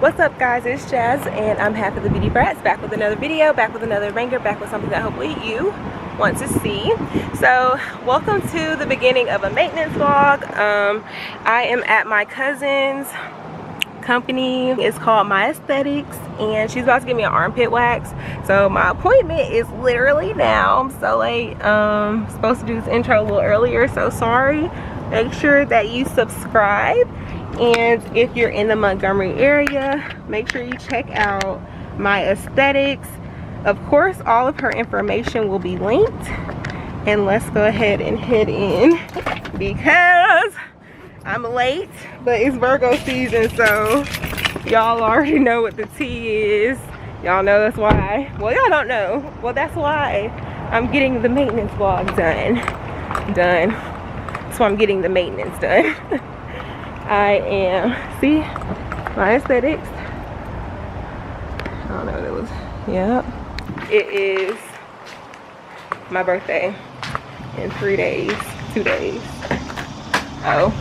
What's up guys, it's Jazz and I'm half of the Beauty Brats, back with another video, back with another banger, back with something that hopefully you want to see. So welcome to the beginning of a maintenance vlog. I am at my cousin's company. It's called My Aesthetics and she's about to give me an armpit wax. So my appointment is literally now. I'm so late. Supposed to do this intro a little earlier, so sorry. Make sure that you subscribe. And if you're in the Montgomery area, make sure you check out My Aesthetics. Of course, all of her information will be linked. And let's go ahead and head in because I'm late, but it's Virgo season, so y'all already know what the tea is. Y'all know that's why. Well, y'all don't know. Well, that's why I'm getting the maintenance vlog done. So I'm getting the maintenance done. I am, see, My Aesthetics. I don't know what it was. Yep. It is my birthday in 3 days, 2 days. Oh,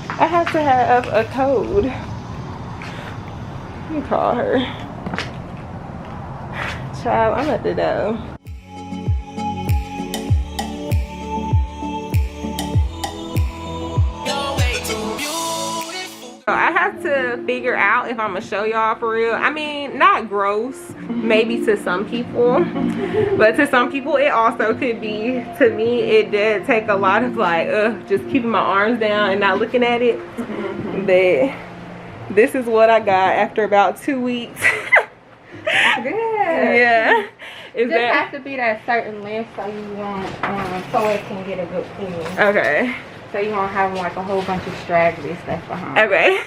I have to have a code. Let me call her. Child, I'm at the door. I have to figure out if I'm gonna show y'all for real. I mean, not gross, maybe to some people, but to some people it also could be. To me, it did take a lot of like just keeping my arms down and not looking at it. But this is what I got after about 2 weeks. Good. Yeah. It just has to be that certain length so you want so it can get a good feel. Okay. So you won't have like a whole bunch of straggly stuff behind. Okay.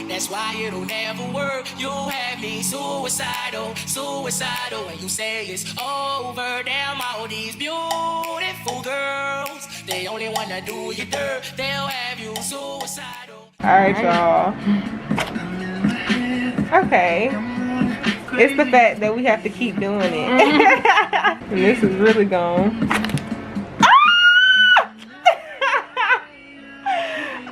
That's why it'll never work. You have me suicidal, and you say it's over. Damn, all these beautiful girls, they only wanna do you dirt. They'll have you suicidal. All right, y'all. Okay. It's the fact that we have to keep doing it. And this is really gone.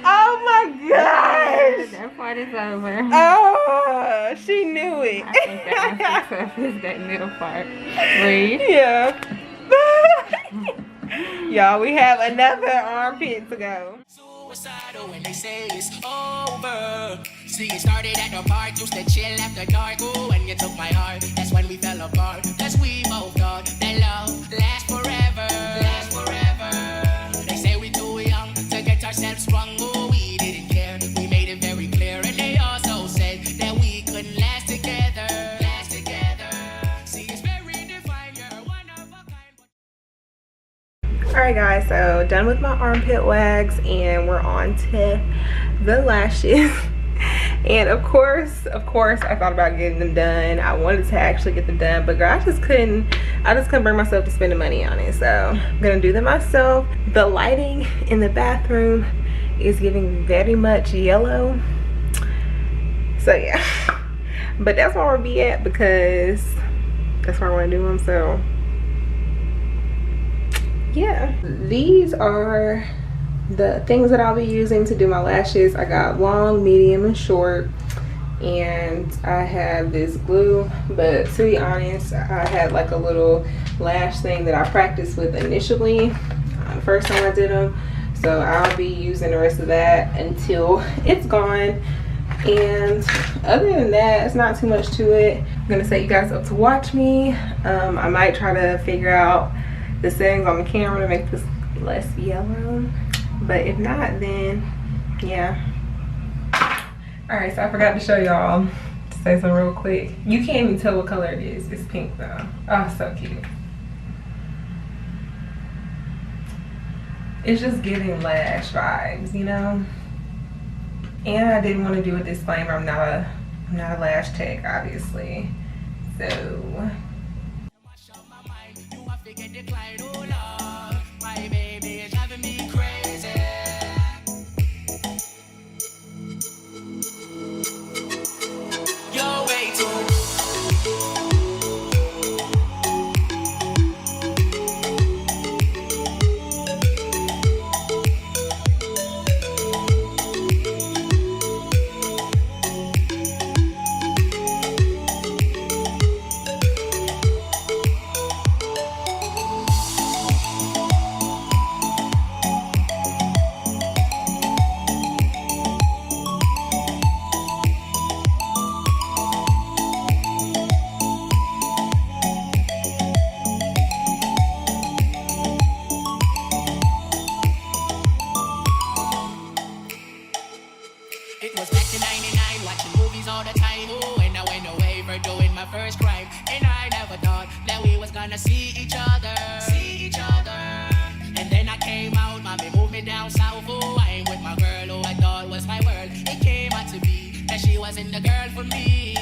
Oh my gosh! That part is over. Oh, she knew it. I think that my success is that middle part. Breathe. Yeah. Y'all, we have another armpit to go. Suicidal when they say it's over. See, it started at the park, used to chill after dark. Ooh, when you took my heart, that's when we fell apart. Cause we both thought that love lasts forever. Lasts forever. They say we too young to get ourselves sprung. Ooh, we didn't care. We made it very clear. And they also said that we couldn't last together. Last together. See, it's very defined. You're one of a kind. Alright guys, so done with my armpit wax and we're on to the lashes. And of course I thought about getting them done. I wanted to actually get them done, but girl, I just couldn't bring myself to spend the money on it. So I'm gonna do them myself. The lighting in the bathroom is giving very much yellow. So yeah. But that's where we'll be at because that's where I wanna do them. So yeah, these are the things that I'll be using to do my lashes. I got long, medium, and short, and I have this glue, but to be honest, I had like a little lash thing that I practiced with initially the first time I did them, so I'll be using the rest of that until it's gone. And other than that, it's not too much to it. I'm gonna set you guys up to watch me. I might try to figure out the settings on the camera to make this less yellow, but if not, then yeah. All right, so I forgot to show y'all, to say something real quick. You can't even tell what color it is. It's pink though. Oh, so cute. It's just giving lash vibes, you know. And I didn't want to do a disclaimer. I'm not a lash tech, obviously. So first crime. And I never thought that we was gonna see each other. And then I came out, mommy moved me down south. Oh, I'm with my girl who I thought was my world. It came out to be that she wasn't the girl for me.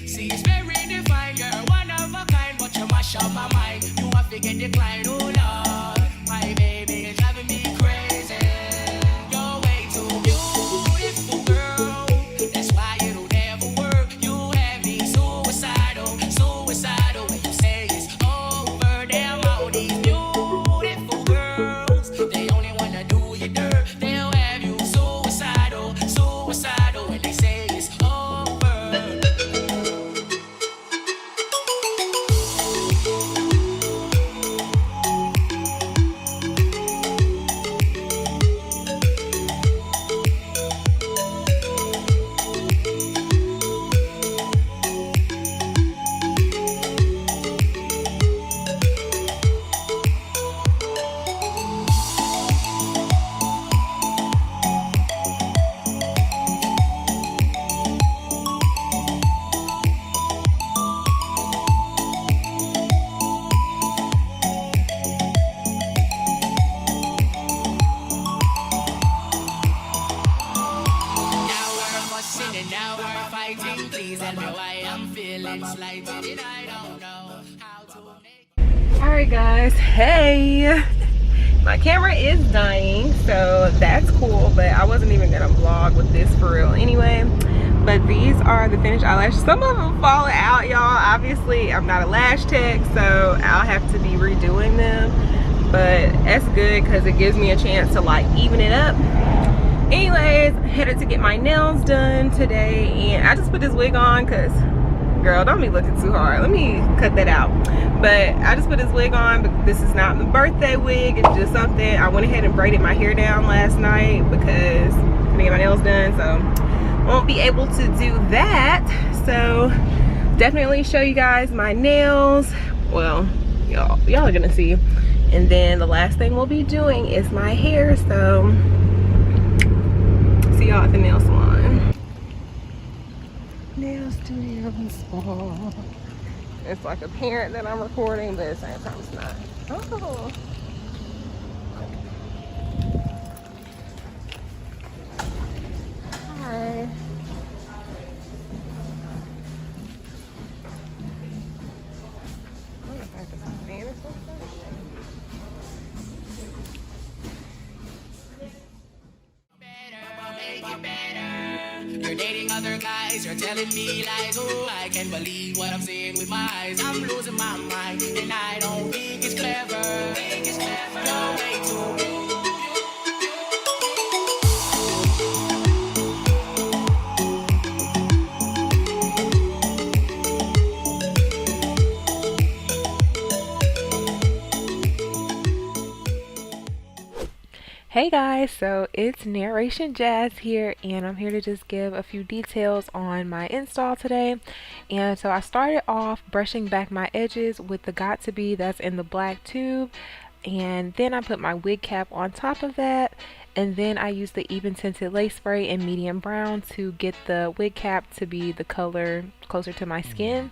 See, it's very defined, you're one of a kind, but you mash up my mind. You have to get declined, oh Lord. My baby is driving me crazy. You're way too beautiful, girl. That's why you don't ever work. You have me suicidal. When you say it's over, damn all these beautiful girls, they only wanna do you dirt. They'll have you suicidal when they say it's over. And now we're fighting. Please tell me why I'm feeling slighted. And I don't know how to make. Alright guys, hey, my camera is dying, so that's cool, but I wasn't even gonna vlog with this for real anyway. But these are the finished eyelashes. Some of them falling out, y'all. Obviously I'm not a lash tech, so I'll have to be redoing them, but that's good because it gives me a chance to like even it up. Anyways, headed to get my nails done today, and I just put this wig on because, girl, don't be looking too hard. Let me cut that out. But I just put this wig on, but this is not my birthday wig. It's just something. I went ahead and braided my hair down last night because I didn't get my nails done, so won't be able to do that. So definitely show you guys my nails. Well, y'all are gonna see. And then the last thing we'll be doing is my hair. So see y'all at the nail salon. Nail studio and spa. It's like apparent that I'm recording, but at the same time it's not. Oh. Hi. You're dating other guys, you're telling me lies. Oh, I can't believe what I'm seeing with my eyes. I'm losing my mind, and I don't think it's clever. You're way too beautiful. Hey guys, so it's Narration Jazz here, and I'm here to just give a few details on my install today. And so I started off brushing back my edges with the Got To Be that's in the black tube, and then I put my wig cap on top of that, and then I used the even tinted lace spray in medium brown to get the wig cap to be the color closer to my skin.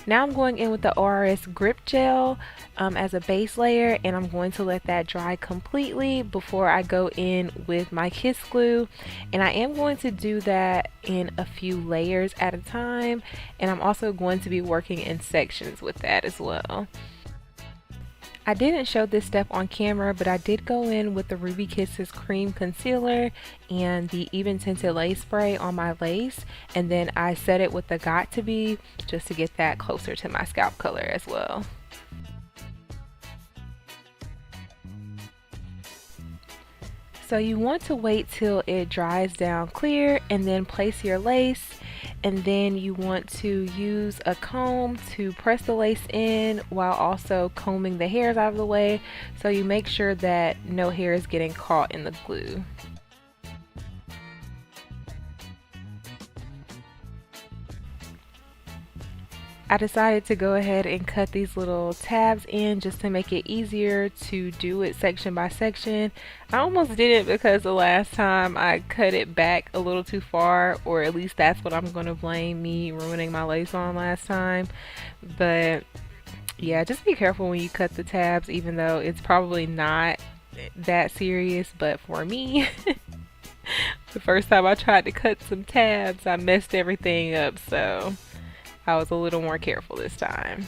Now I'm going in with the ORS grip gel as a base layer, and I'm going to let that dry completely before I go in with my kiss glue. And I am going to do that in a few layers at a time, and I'm also going to be working in sections with that as well. I didn't show this step on camera, but I did go in with the Ruby Kisses cream concealer and the even tinted lace spray on my lace, and then I set it with the Got To Be just to get that closer to my scalp color as well. So you want to wait till it dries down clear and then place your lace, and then you want to use a comb to press the lace in while also combing the hairs out of the way, so you make sure that no hair is getting caught in the glue. I decided to go ahead and cut these little tabs in just to make it easier to do it section by section. I almost didn't because the last time I cut it back a little too far, or at least that's what I'm going to blame me ruining my lace on last time. But yeah, just be careful when you cut the tabs, even though it's probably not that serious. But for me, the first time I tried to cut some tabs, I messed everything up, so I was a little more careful this time.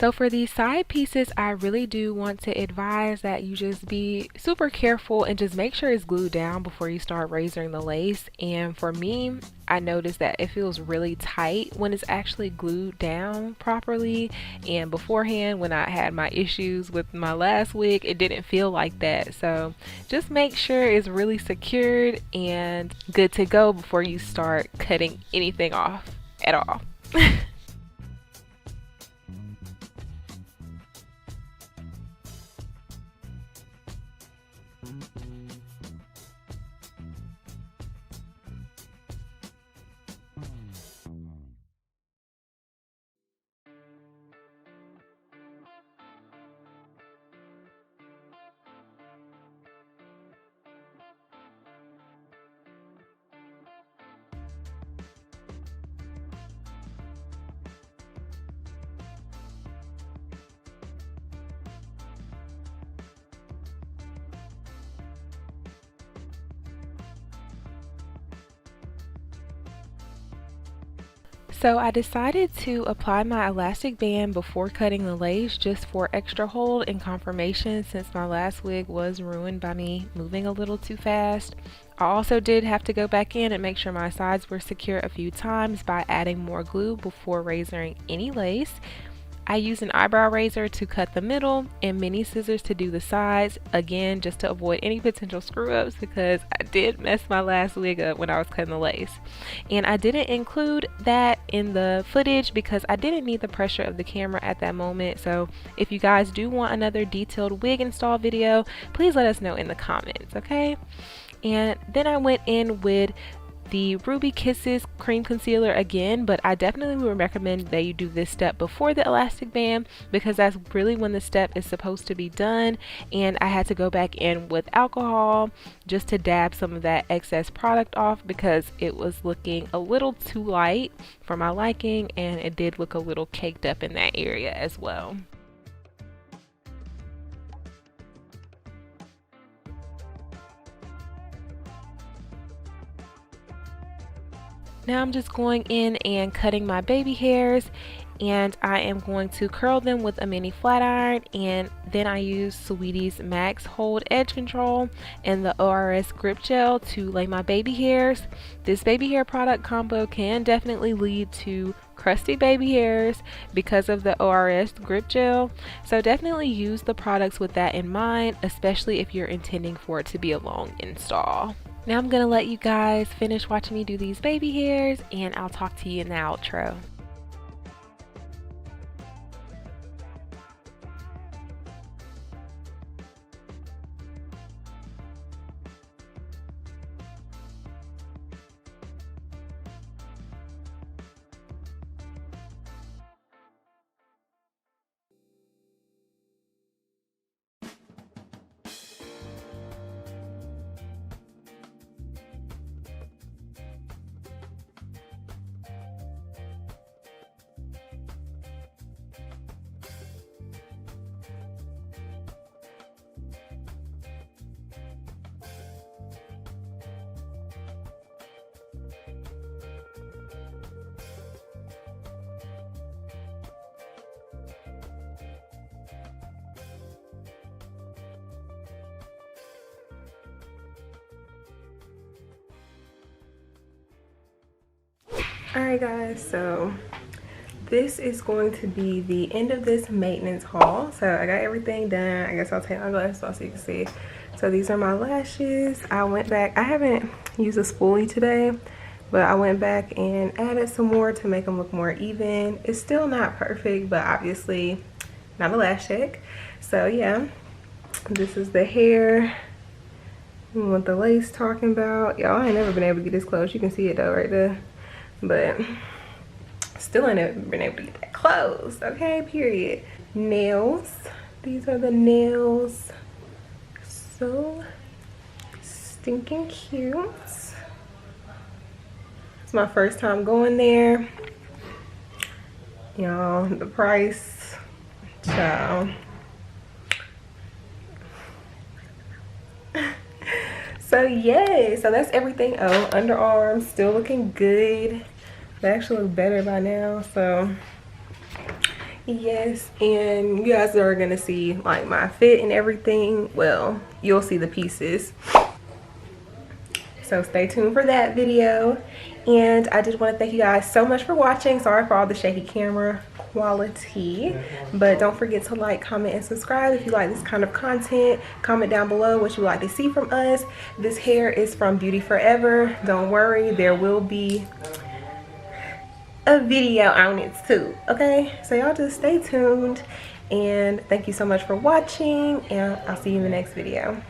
So for these side pieces, I really do want to advise that you just be super careful and just make sure it's glued down before you start razoring the lace. And for me, I noticed that it feels really tight when it's actually glued down properly. And beforehand, when I had my issues with my last wig, it didn't feel like that. So just make sure it's really secured and good to go before you start cutting anything off at all. So I decided to apply my elastic band before cutting the lace just for extra hold and confirmation, since my last wig was ruined by me moving a little too fast. I also did have to go back in and make sure my sides were secure a few times by adding more glue before razoring any lace. I used an eyebrow razor to cut the middle and mini scissors to do the sides, again just to avoid any potential screw ups, because I did mess my last wig up when I was cutting the lace. And I didn't include that in the footage because I didn't need the pressure of the camera at that moment. So if you guys do want another detailed wig install video, please let us know in the comments, okay? And then I went in with the Ruby Kisses cream concealer again, but I definitely would recommend that you do this step before the elastic band, because that's really when the step is supposed to be done. And I had to go back in with alcohol just to dab some of that excess product off because it was looking a little too light for my liking, and it did look a little caked up in that area as well. Now I'm just going in and cutting my baby hairs, and I am going to curl them with a mini flat iron, and then I use Sweetie's Max Hold Edge Control and the ORS Grip Gel to lay my baby hairs. This baby hair product combo can definitely lead to crusty baby hairs because of the ORS Grip Gel, so definitely use the products with that in mind, especially if you're intending for it to be a long install. Now I'm gonna let you guys finish watching me do these baby hairs, and I'll talk to you in the outro. Alright guys, so this is going to be the end of this maintenance haul. So I got everything done. I guess I'll take my glasses off so you can see. So these are my lashes. I went back, I haven't used a spoolie today, but I went back and added some more to make them look more even. It's still not perfect, but obviously not a lash tech. So yeah, this is the hair. What the lace talking about. Y'all, I ain't never been able to get this close. You can see it though right there. But still ain't never been able to get that close. Okay, period. Nails. These are the nails. So stinking cute. It's my first time going there. Y'all, the price, child. So yay, so that's everything. Oh, underarms still looking good. They actually look better by now. So yes, and you guys are gonna see like my fit and everything. Well, you'll see the pieces, so stay tuned for that video. And I did want to thank you guys so much for watching. Sorry for all the shaky camera quality, but don't forget to like, comment, and subscribe if you like this kind of content. Comment down below what you like to see from us. This hair is from Beauty Forever. Don't worry, there will be a video on it too. Okay, so y'all just stay tuned, and thank you so much for watching, and I'll see you in the next video.